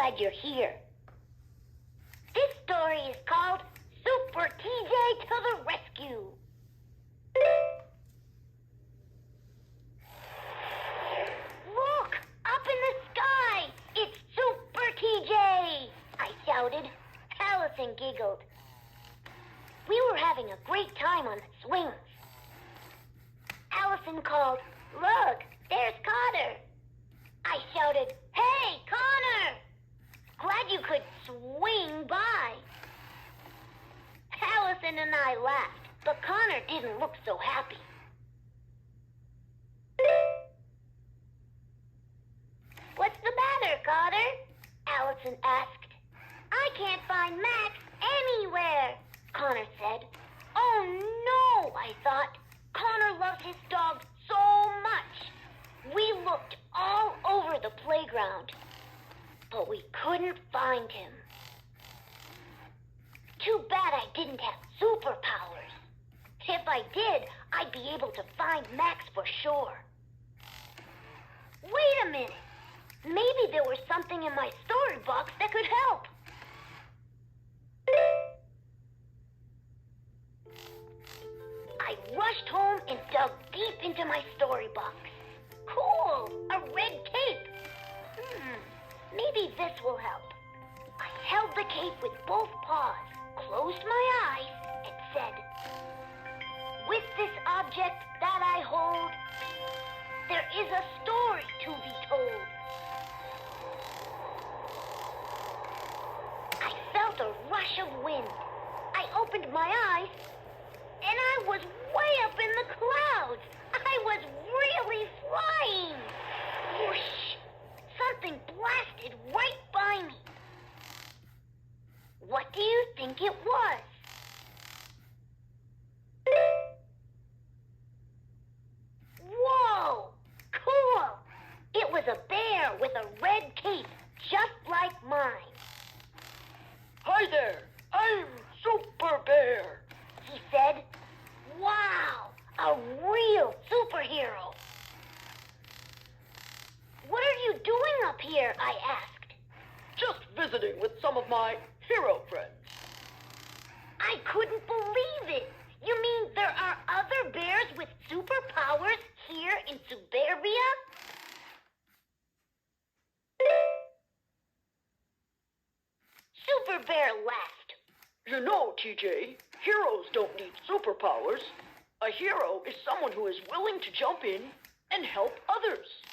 glad you're here. This story is called Super TJ to the Rescue. Look, up in the sky! It's Super TJ! I shouted. Allison giggled. We were having a great time on the swings. Allison called, "Look, there's Connor." I shouted, "Hey, Connor! Glad you could swing by." Allison and I laughed, but Connor didn't look so happy. "What's the matter, Connor?" Allison asked. "I can't find Max anywhere," Connor said. "Oh no," I thought. Connor loves his dog so much. We looked all over the playground, but we couldn't find him. Too bad I didn't have superpowers. If I did, I'd be able to find Max for sure. Wait a minute. Maybe there was something in my story box that could help. I rushed home and dug deep into my story box. Cool! A red cape! Maybe this will help. I held the cape with both paws, closed my eyes, and said, "With this object that I hold, there is a story to be told." I felt a rush of wind. I opened my eyes, and I was way up in the clouds. I was really flying. Whoosh! Something blasted right by me. What do you think it was? Whoa! Cool! It was a bear with a red cape, just like mine. "Hi there, I'm Super Bear," he said. Wow! A real superhero. "What are you doing up here?" I asked. "Just visiting with some of my hero friends." I couldn't believe it. You mean there are other bears with superpowers here in Superbia? Super Bear laughed. "You know, TJ, heroes don't need superpowers. A hero is someone who is willing to jump in and help others."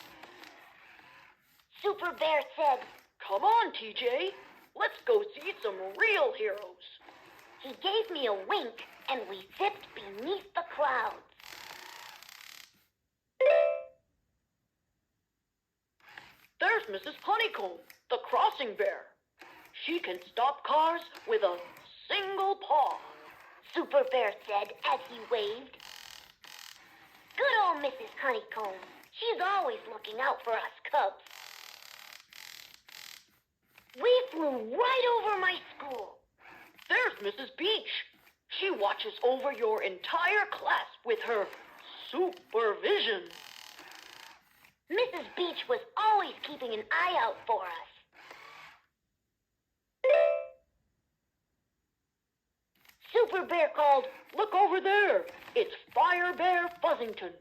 Super Bear said, "Come on, TJ. Let's go see some real heroes." He gave me a wink, and we zipped beneath the clouds. There's Mrs. Honeycomb, the crossing bear. She can stop cars with a single paw. Super Bear said as he waved. Good old Mrs. Honeycomb. She's always looking out for us cubs. We flew right over my school. There's Mrs. Beach. She watches over your entire class with her supervision. Mrs. Beach was always keeping an eye out for us. Super Bear called, "Look over there. It's Fire Bear Fuzzington.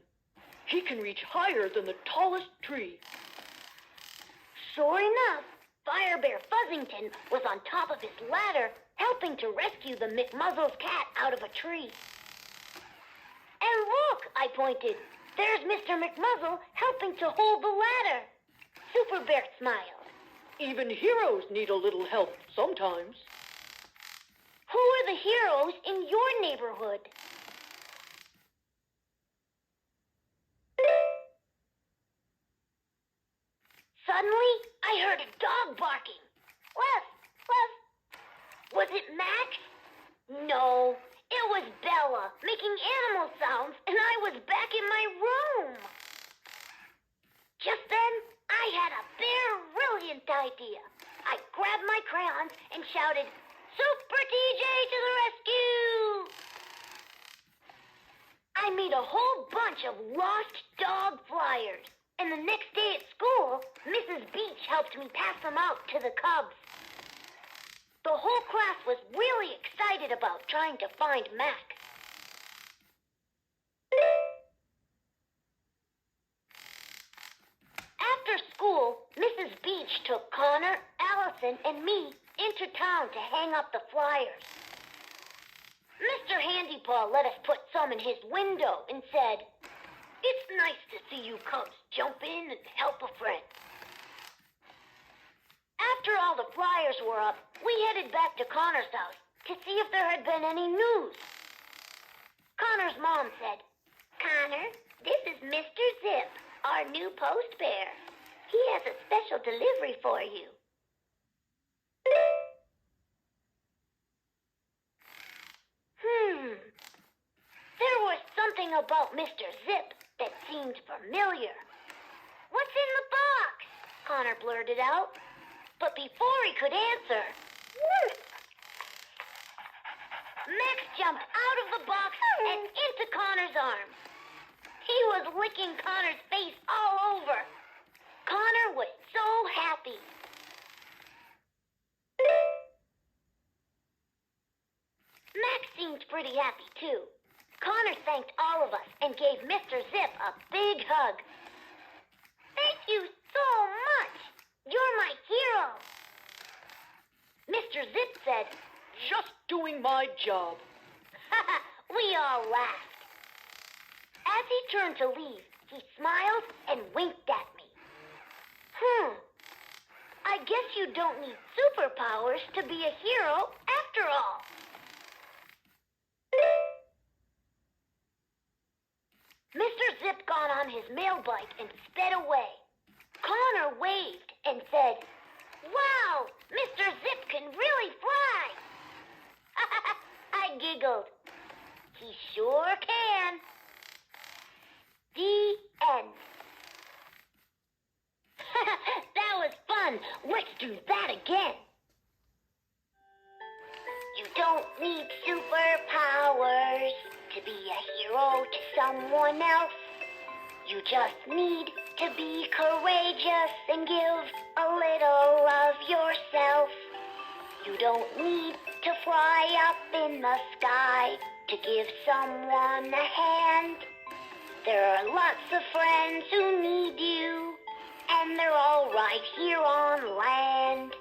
He can reach higher than the tallest tree." Sure enough, Fire Bear Fuzzington was on top of his ladder, helping to rescue the McMuzzle's cat out of a tree. And look, I pointed, there's Mr. McMuzzle helping to hold the ladder. Super Bear smiled. Even heroes need a little help sometimes. Who are the heroes in your neighborhood? Suddenly, I heard a dog barking. Ruff, ruff. Was it Max? No, it was Bella, making animal sounds, and I was back in my room. Just then, I had a brilliant idea. I grabbed my crayons and shouted, "Super TJ to the rescue!" I made a whole bunch of lost dog flyers. And the next day at school, Mrs. Beach helped me pass them out to the cubs. The whole class was really excited about trying to find Mac. After school, Mrs. Beach took Connor, Allison, and me into town to hang up the flyers. Mr. Handypaw let us put some in his window and said, "It's nice to see you cubs jump in and help a friend." After all the flyers were up, we headed back to Connor's house to see if there had been any news. Connor's mom said, "Connor, this is Mr. Zip, our new post bear. He has a special delivery for you." There was something about Mr. Zip that seemed familiar. "What's in the box?" Connor blurted out. But before he could answer, Max jumped out of the box and into Connor's arms. He was licking Connor's face all over. Connor was so happy. Max seemed pretty happy, too. Connor thanked all of us and gave Mr. Zip a big hug. "Thank you so much. You're my hero." Mr. Zip said, Just doing my job. We all laughed. As he turned to leave, he smiled and winked at me. I guess you don't need superpowers to be a hero after all. Mr. Zip got on his mail bike and sped away. Connor waved and said, "Wow, Mr. Zip can really fly." I giggled. He sure can. The end. That was fun. Let's do that again. You don't need superpowers to be a hero to someone else. You just need to be courageous and give a little of yourself. You don't need to fly up in the sky to give someone a hand. There are lots of friends who need you, and they're all right here on land.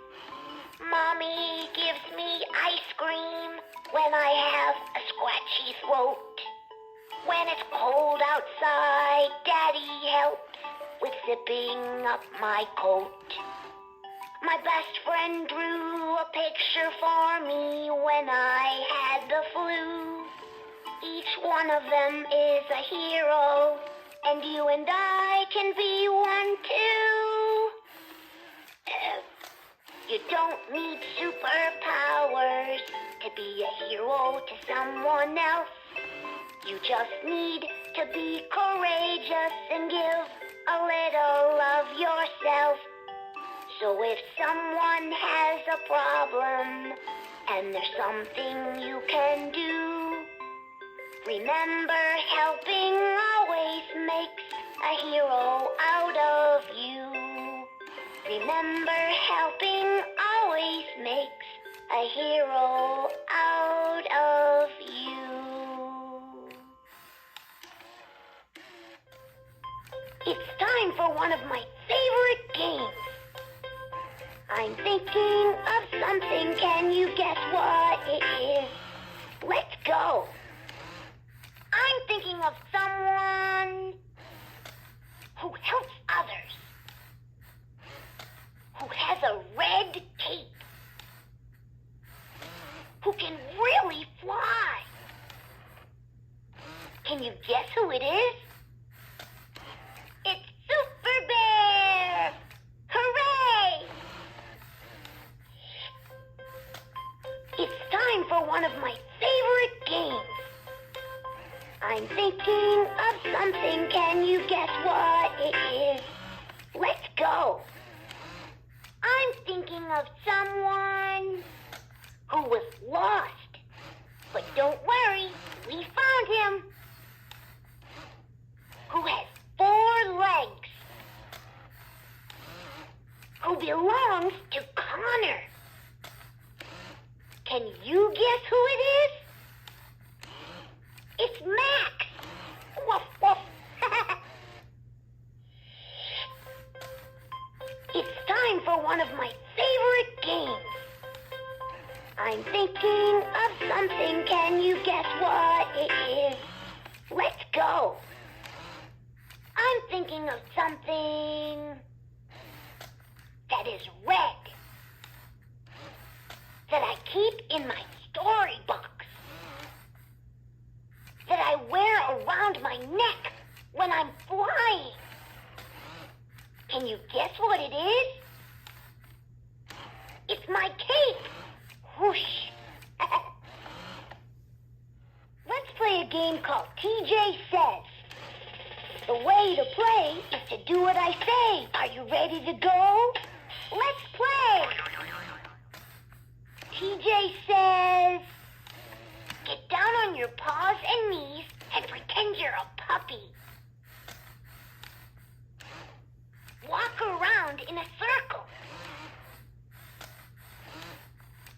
Mommy gives me ice cream when I have a scratchy throat. When it's cold outside, Daddy helps with zipping up my coat. My best friend drew a picture for me when I had the flu. Each one of them is a hero, and you and I can be one too. You don't need superpowers to be a hero to someone else. You just need to be courageous and give a little of yourself. So if someone has a problem and there's something you can do, remember helping always makes a hero out of you. Remember helping always makes a hero out of you. It's time for one of my favorite games. I'm thinking of something. Can you guess what it is? Let's go. I'm thinking of someone who helps others, who has a red cape, who can really fly. Can you guess who it is? It's Superbia! Hooray! It's time for one of my favorite games. I'm thinking of something. Can you guess what it is? Let's go. I'm thinking of someone who was lost. But don't worry, we found him. Who has 4 legs thinking of something that is red that I keep in my storybox that I wear around my neck when I'm flying. Can you guess what it is? It's my cape. Whoosh. Let's play a game called TJ Says. The way to play is to do what I say. Are you ready to go? Let's play. TJ says, get down on your paws and knees and pretend you're a puppy. Walk around in a circle.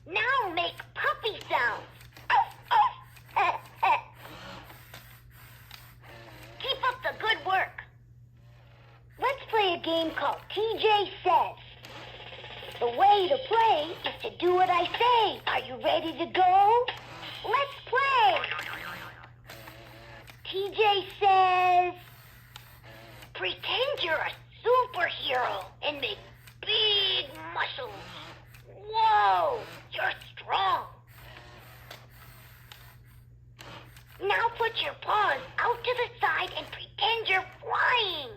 Now make puppy sounds. Keep up the good work. Let's play a game called TJ Says. The way to play is to do what I say. Are you ready to go? Let's play. TJ says, pretend you're a superhero and make big muscles. Whoa, you're strong. Now put your paws out to the side and pretend you're flying.